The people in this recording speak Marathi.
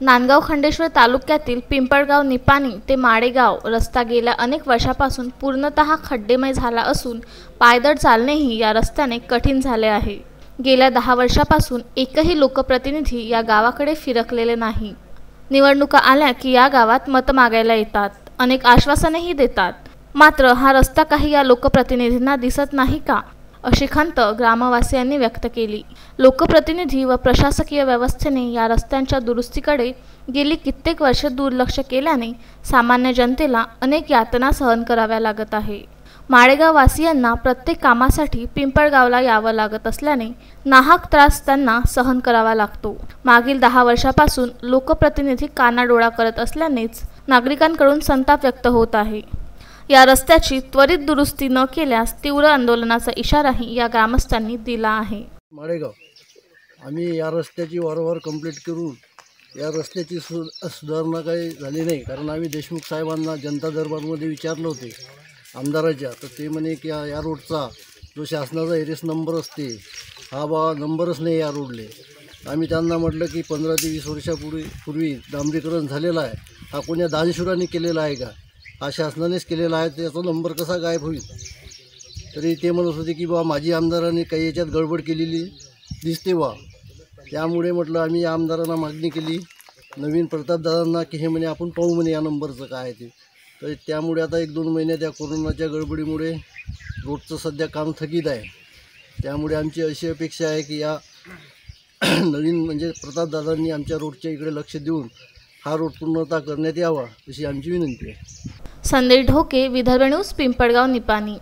नांदगाव खंडेश्वर तालुक्यातील पिंपळगाव निपाणी ते माडेगाव रस्ता गेल्या अनेक वर्षापासून पूर्णतः खड्डेमय झाला असून पायदळ चालणेही या रस्त्याने कठीण झाले आहे। गेल्या 10 वर्षापासून एकही लोकप्रतिनिधी या गावाकडे फिरकलेले नाही। निवडणुका आल्या की या गावात मत मागायला येतात, अनेक आश्वासनेही देतात, मात्र हा रस्ता काही या लोकप्रतिनिधींना दिसत नाही का, अशी खंत ग्रामवासियांनी व्यक्त केली। लोकप्रतिनिधी व प्रशासकीय व्यवस्थेने या रस्त्यांच्या दुरुस्तीकडे गेली कित्येक वर्ष दुर्लक्ष केल्याने सामान्य जनतेला अनेक यातना सहन कराव्या लागत आहे। माडेगाव वासियांना प्रत्येक कामासाठी पिंपळगावला यावं लागत असल्याने नाहक त्रास त्यांना सहन करावा लागतो। मागील 10 वर्षापासून लोकप्रतिनिधी कानाडोळा करत असल्यानेच नागरिकांकडून संताप व्यक्त होत आहे। या रस्त्याची त्वरित दुरुस्ती न केल्यास तीव्र आंदोलनाचा इशाराही या ग्रामस्थांनी दिला आहे। माडेगाव आम्ही या रस्त्याची वारंवार कंप्लीट करून या रस्त्याची सुधारणा काही झाली नाही, कारण आम्ही देशमुख साहेबांना जनता दरबारमध्ये विचारलं होते आमदाराच्या, तर ते म्हणे की या रोडचा जो शासनाचा एरिस नंबर असते हा नंबरच नाही या रोडले। आम्ही त्यांना म्हटलं की 15 ते 20 वर्षापूर्वी डांबरीकरण झालेलं आहे, हा कोण्या दानशुरांनी केलेला आहे का, हा शासनानेच केलेला आहे, त्याचा नंबर कसा गायब होईल। तरी ते म्हणत होते की माझी आमदारांनी काही याच्यात गडबड केलेली दिसते त्यामुळे म्हटलं आम्ही या आमदारांना मागणी केली नवीन प्रतापदादांना की हे म्हणे आपण पाहू म्हणे या नंबरचं काय ते। तर त्यामुळे आता 1-2 महिन्यात या कोरोनाच्या गडबडीमुळे रोडचं सध्या काम थकीत आहे। त्यामुळे आमची अशी अपेक्षा आहे की या नवीन म्हणजे प्रतापदादांनी आमच्या रोडच्या इकडे लक्ष देऊन हा रोड पूर्णतः करण्यात यावा अशी आमची विनंती आहे। संदेश ढोके, विदर्भ न्यूज, पिंपळगाव निपाणी।